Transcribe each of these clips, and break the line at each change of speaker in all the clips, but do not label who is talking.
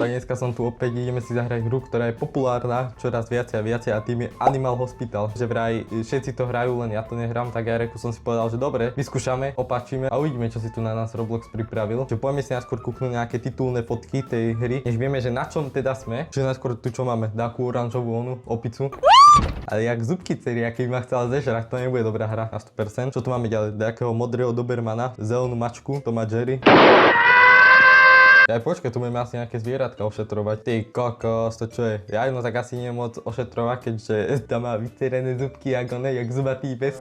Tak dneska som tu opäť, ideme si zahrať hru, ktorá je populárna čoraz viacej a viacej a tým je Animal Hospital. Že vraj všetci to hrajú, len ja to nehrám, tak ja reku som si povedal, že dobre, vyskúšame, opáčime a uvidíme, čo si tu na nás Roblox pripravil. Čiže poďme si najskôr kúknúť nejaké titulné fotky tej hry, než vieme, že na čom teda sme. Čiže najskôr tu čo máme, takú oranžovú onu, opicu. Ale jak zubky celý, aký ma chcela zežrať, to nebude dobrá hra na 100%. Čo tu máme ďalej? Takého modrého Dobermana, zelenú mačku, to má Jerry. Ja počkaj, tu budeme asi nejaké zvieratka ošetrovať. Ty kokos, to čo je? Ja no tak asi nie moc ošetrovať, keďže tam má vyterené zubky, jak zubatý pes.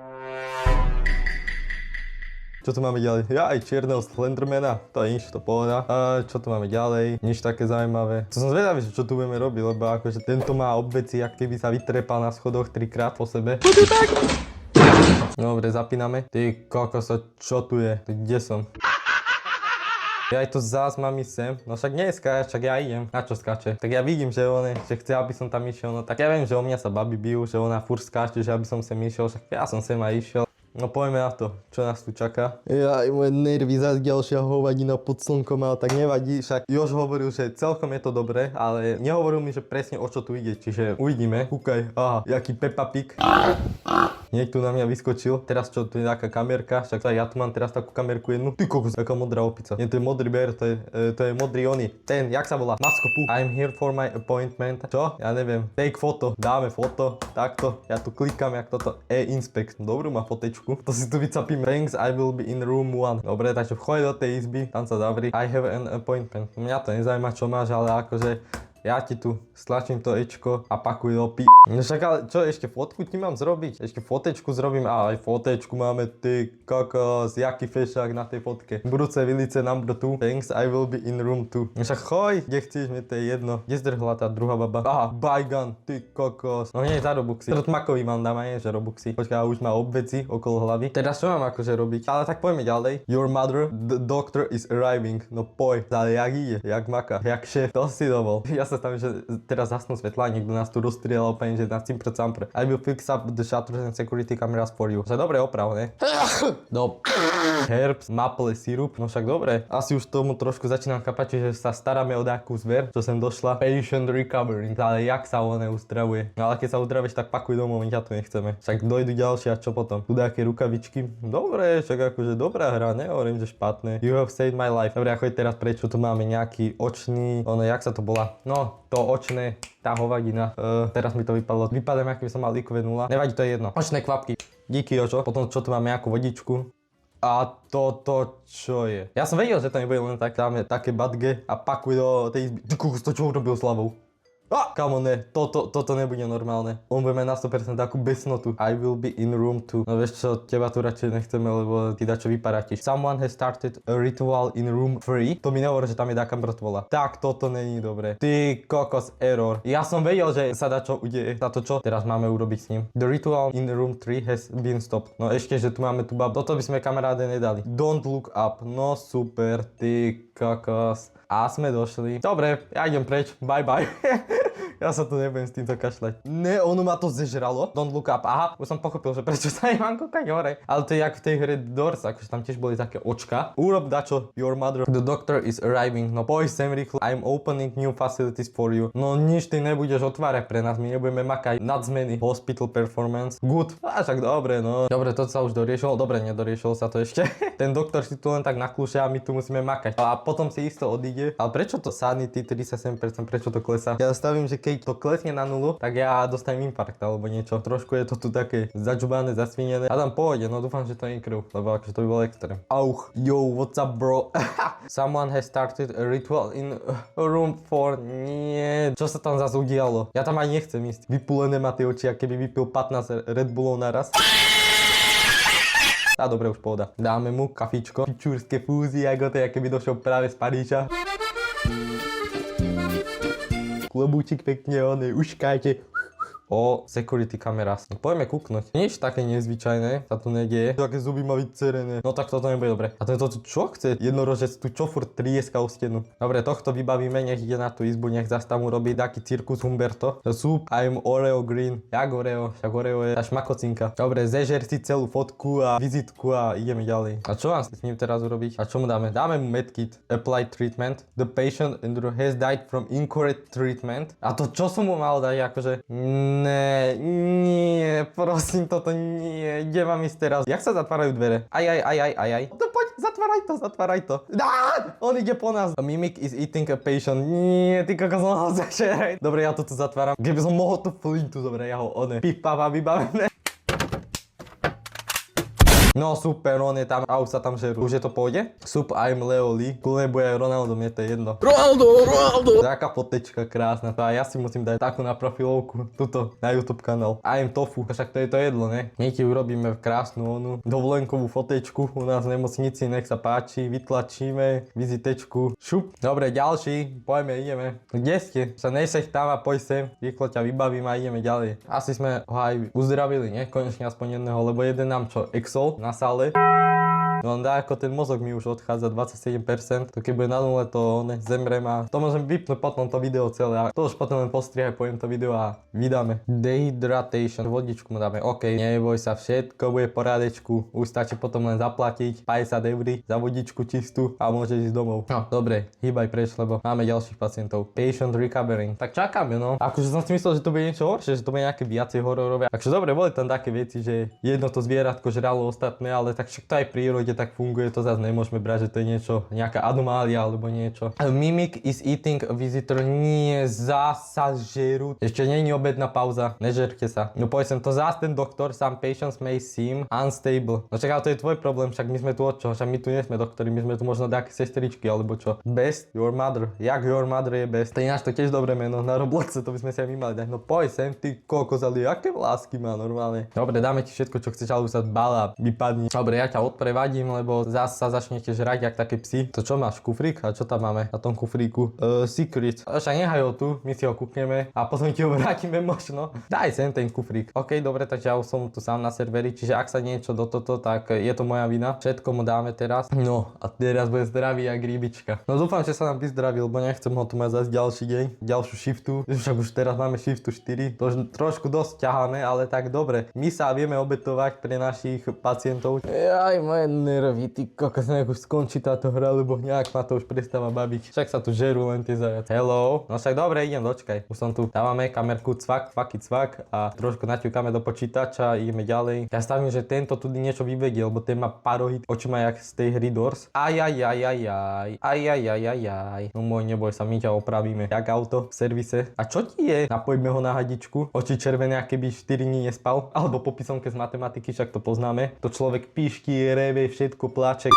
Čo tu máme ďalej? Ja aj čierneho Slendermana, to je nič, to pohoda. A čo tu máme ďalej? Nič také zaujímavé. To som zvedavý, čo tu budeme robiť, lebo akože tento má obveci, ak keby sa vytrepal na schodoch 3-krát po sebe. Dobre, zapíname. Ty kokos, čo tu je? Kde som? Ja aj to zás mám ísť sem, no však neskáč, však ja idem, na čo skáče? Tak ja vidím, že on že chce, aby som tam išiel, no tak ja viem, že o mňa sa baby bijú, že ona furt skáče, že aby som sem išiel, však ja som sem aj išiel. No poďme na to, čo nás tu čaká. Ja aj moje nervy, zase ďalšia hovadina pod slnkom, ale tak nevadí, však Jož hovoril, že celkom je to dobré, ale nehovoril mi, že presne o čo tu ide, čiže uvidíme. Kúkaj, aha, jaký Peppa Pig. Niekto na mňa vyskočil, teraz čo, tu je taká kamerka, však ja tu mám teraz takú kamerku jednu. Ty kokos, taká modrá opica. Nie, to je modrý bear, to je modrý oni. Ten, jak sa volá? Maskopu. I'm here for my appointment. Čo? Ja neviem. Take photo. Dáme foto. Takto. Ja tu klikám, jak toto. E-inspect. Dobrú má fotečku. To si tu vycapíme. Thanks, I will be in room 1. Dobre, takže vchoj do tej izby, tam sa zavri. I have an appointment. Mňa to nezaujíma, čo máš, ale akože ja ti tu stlačím to Ečko a pakuj do No však ale čo, ešte fotku ti mám zrobiť? Ešte fotečku zrobím, a aj fotečku máme, ty kokos, jaký fešák na tej fotke. Bruce Vilice number 2. Thanks, I will be in room 2. No však choj, kde chceš, mi to je jedno. Kde zdrhla tá druhá baba? Aha, Bajgan, ty kokos. No nie, za Robuxy. Trotmakový mám dám aj, že Robuxy. Počkaj, už má obveci okolo hlavy. Teraz čo mám akože robiť? Ale tak poďme ďalej. Your mother, the doctor is arriving. No poj, ale jak ide, jak maka, jak šéf, to si dovol. Ja sa tam, že teraz zasnú svetla, niekto nás tu rozstrieľal úplne, že na cimpr campr. I will fix up the shutters and security cameras for you. Že dobre oprav, ne? No. Herbs, maple syrup, no však dobre. Asi už tomu trošku začínam chápať, že sa staráme o nejakú zver, čo sem došla. Patient recovery, ale jak sa ona uzdravuje. No ale keď sa uzdravíš, tak pakuj domov, my ťa tu nechceme. Však dojdu ďalšie a čo potom? Tu nejaké rukavičky. Dobre, však akože dobrá hra, nehovorím, že špatné. You have saved my life. Dobre, ako je teraz prečo tu máme nejaký očný, jak sa to volá? No, to očné, tá hovadina. Teraz mi to vypadlo. Vypadám, aký by som mal IQ 0. Nevadí, to je jedno. Očné kvapky. Díky, Jožo. Potom čo tu máme, nejakú vodičku. A toto čo je? Ja som vedel, že to nebude len tak. Dáme také badge a pakuj do tej izby. Ty kokos, to čo urobil s hlavou? Come on, ne, toto nebude normálne. On bude mať na 100% takú besnotu. I will be in room 2. No vieš čo, teba tu radšej nechceme, lebo ty dačo vyparátiš. Someone has started a ritual in room 3. To mi nehovorí, že tam je taká mŕtvola. Tak toto není dobré. Ty kokos, error. Ja som vedel, že sa dačo udeje. Za to čo teraz máme urobiť s ním? The ritual in room 3 has been stopped. No ešte, že tu máme tu bab. Toto by sme kamaráde nedali. Don't look up. No super, ty kokos. A sme došli. Dobre, ja idem preč. Bye bye. Ja sa tu nebudem s týmto kašľať. Ne, ono ma to zežralo. Don't look up. Aha, už som pochopil, že prečo sa nemám kúkať hore. Ale to je jak v tej hre Doors, akože tam tiež boli také očka. Urob dačo, your mother. The doctor is arriving. No poď sem rýchlo. I'm opening new facilities for you. No nič ty nebudeš otvárať pre nás, my nebudeme makať nad zmeny. Hospital performance. Good. A však dobre, no. Dobre, to sa už doriešilo. Dobre, nedoriešilo sa to ešte. Ten doktor si tu len tak naklúša a my tu musíme makať. A potom si isto odíde. Ale prečo to sanity 37%, prečo to klesá? Ja stavím, že keď to klesne na nulu, tak ja dostanem infarkt alebo niečo. Trošku je to tu také začubané, zasvinené. A tam pôjde, no dúfam, že to nie je krv, lebo akože to by bol extrém. Auch, yo, what's up bro? Someone has started a ritual in room 4. Nie, čo sa tam zase udialo? Ja tam aj nechcem ísť. Vypulené má tie oči, ak keby vypil 15 Red Bullov naraz. A dobre, už pohoda. Dáme mu kafičko. Pičúrske fúzie, ako to je, keby došiel práve z Paríža. Klobúčik pekne, uškáte. o security kamerách. No, poďme kúknuť. Nič také nezvyčajné sa tu nedieje. Také zuby má vycerené. No tak toto nebude dobre. A tento tu čo chce? Jednorožec tu čo furt trieska o stenu. Dobre, tohto vybavíme, nech ide na tú izbu, nech zase tam urobí taký cirkus Humberto. Soup, I'm Oreo green. Jak Oreo? Však Oreo je tá šmakocinka. Dobre, zežer si celú fotku a vizitku a ideme ďalej. A čo mám s ním teraz urobiť? A čo mu dáme? Dáme mu medkit. Apply treatment. The patient has died from incorrect treatment. A to čo som mu mal dať? Akože... Nie, prosím, toto nie. Kde mám ísť teraz? Jak sa zatvárajú dvere? Aj. No poď, zatváraj to. On ide po nás. A mimic is eating a patient. Nie, ty kokos, som ho zažeraj. Dobre, ja to tu zatváram. Keby som mohol tú flintu, dobre, ja ho pipava vybavené. No super, on je tam a už sa tam žerú. Už je to pôjde? Soup, I'm Leo Lee. Kľudne bude aj Ronaldo, mne to je jedno. Ronaldo! Taká fotečka krásna. To aj ja si musím dať takú na profilovku. Tuto, na YouTube kanál. I'm Tofu. Však to je to jedlo, ne? My ti urobíme krásnu onu dovolenkovú fotečku u nás v nemocnici. Nech sa páči. Vytlačíme vizitečku. Šup. Dobre, ďalší. Poďme, ideme. Kde ste? Sa nesech tam a poď sem. Rýchlo ťa vybavím a ideme ďalej. Asi sme ho aj uzdravili, ne? Konečne aspoň jedného, lebo jeden nám čo? Exol na sále. No on dá ako ten mozog mi už odchádza 27%, to keď bude na nule to zemrem a to môžem vypnúť potom to video celé a to už potom len postrihaj, poviem to video a vydáme. Dehydratation, vodičku mu dáme, ok, neboj sa, všetko bude v porádečku, už stačí potom len zaplatiť 50 eur za vodičku čistú a môžeš ísť domov. No dobre, hýbaj preč, lebo máme ďalších pacientov. Patient recovering, tak čakáme no. Akože som si myslel, že to bude niečo horšie, že to bude nejaké viacej hororové. Akože dobre, boli tam také veci, že jedno to zvieratko žralo ostatné, ale tak však to aj v prírode tak funguje, to zase nemôžeme brať, že to je niečo, nejaká anomália alebo niečo. Mimic is eating a visitor, nie, zasa žerú. Ešte není obedná pauza, nežerte sa. No poď sem, to zase ten doktor, some patients may seem unstable. No čaká, to je tvoj problém, však my sme tu od čo, však my tu nie sme doktori, my sme tu možno také sestričky alebo čo. Best, your mother, jak your mother je best. To je ináč to tiež dobré meno, na Robloxe to by sme si aj my mali dať. No poď sem, ty kokos, ale aké vlásky má normálne. Dobre, dáme ti všetko, čo chceš, ale už sa bala, vypadni. Dobre, ja ťa odprevadím, lebo zás sa začnete žrať jak také psy. To čo máš, kufrík? A čo tam máme na tom kufríku? Secret. Však nechaj ho tu, my si ho kúkneme a potom ti ho vrátime možno. Daj sem ten kufrík. Ok, dobre, takže ja už som tu sám na serveri, čiže ak sa niečo do toto, tak je to moja vina. Všetko mu dáme teraz. No a teraz bude zdravý jak rybička. No dúfam, že sa nám vyzdravil, lebo nechcem ho tu mať zase ďalší deň, ďalšiu shiftu. Však už teraz máme shiftu 4. To trošku dosť ťaháme, ale tak dobre. My sa vieme obetovať pre našich pacientov. Aj moje nervy, ty kokos, nech už skončí táto hra, lebo nejak ma to už prestáva baviť. Však sa tu žerú len tie zajace. Hello. No však dobre, idem, dočkaj. Už som tu. Dávame kamerku cvak a trošku naťukáme do počítača, ideme ďalej. Ja stavím, že tento tu niečo vyvedie, lebo ten má parohit, oči má jak z tej hry Doors. Ajajajajaj. No môj, neboj sa, my ťa opravíme. Jak auto v servise. A čo ti je? Napojíme ho na hadičku. Oči červené, keby 4 dní nespal. Alebo popisomke z matematiky, však to poznáme. To človek píšky, reve, všetko plače.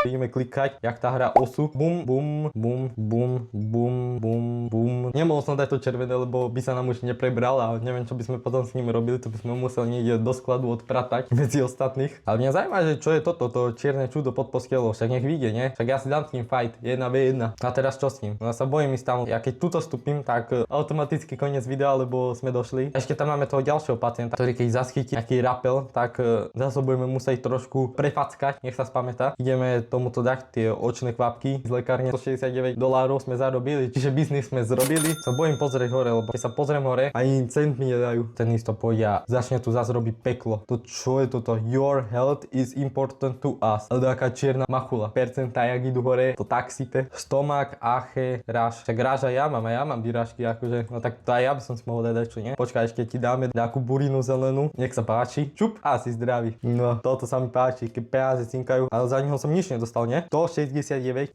Ideme klikať, jak tá hra osu. Bum, bum, bum, bum, bum, bum, bum. Nemohol som dať to červené, lebo by sa nám už neprebral a neviem, čo by sme potom s ním robili, to by sme museli niekde do skladu odpratať medzi ostatných. Ale mňa zaujíma, že čo je toto, to čierne čudo pod postelou, však nech vyjde, nie? Však ja si dám s ním fight, 1v1. A teraz čo s ním? No ja sa bojím ísť tam, ja keď tuto vstúpim, tak automaticky koniec videa, lebo sme došli. Ešte tam máme toho ďalšieho pacienta, ktorý keď zaschytí nejaký rapel, tak zase budeme musieť trošku prefackať, nech sa spamätá. Ideme tomuto dať tie očné kvapky z lekárne. $169 sme zarobili, čiže biznis sme zrobili. Sa bojím pozrieť hore, lebo keď sa pozriem hore, ani cent mi nedajú. Ten isto pôjde a začne tu zase robiť peklo. To čo je toto? Your health is important to us. Ale taká čierna machula. Percentá, jak idú hore, to tak sype. Stomak, ache, ráž. Však ráža ja mám vyrážky, akože. No tak to aj ja by som si mohol dať, čo nie? Počkaj, ešte ti dáme nejakú burinu zelenú. Nech sa páči. Čup, a si zdravý. No, toto sa mi páči, keď peniaze cinkajú. Ale za neho som nič nedostal, nie? $169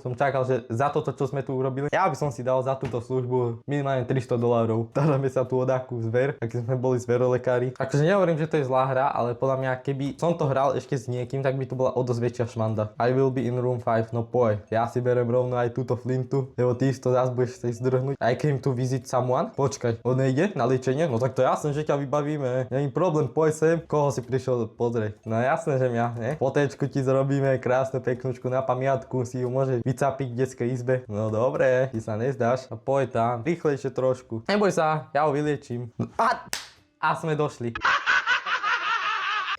som čakal, že za toto, čo sme tu urobili, ja by som si dal za túto službu minimálne $300. Staráme sa tu o takú zver, aký sme boli zverolekári. Akože nehovorím, že to je zlá hra, ale podľa mňa, keby som to hral ešte s niekým, tak by to bola o dosť väčšia šmanda. I will be in room 5, no poď. Ja si berem rovno aj túto flintu, lebo ty to zás budeš chcieť zdrhnúť. I came to visit someone. Počkaj, on nejde na liečenie? No tak to jasné, že ťa vybavíme. Není problém, poď sem. Koho si prišiel pozrieť? No jasné, že mňa, ne? Fotečku ti zrobíme, krásne peknúčku na pamiatku, si ju môže vycapiť v detskej izbe. No dobre, ty sa nezdáš. A poď tam, rýchlejšie trošku. Neboj sa, ja ho vyliečím. A sme došli.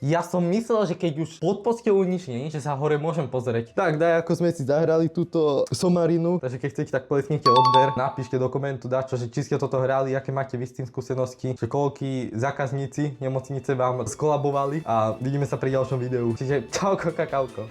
Ja som myslel, že keď už pod postelou nič nie je, že sa hore môžem pozrieť. Tak daj, ako sme si zahrali túto somarinu. Takže keď chcete, tak plesnite odber, napíšte do komentu dačo, že či ste toto hrali, aké máte vy s tým skúsenosti, že koľkí zákazníci nemocnice vám skolabovali a vidíme sa pri ďalšom videu. Čiže čauko kakauko.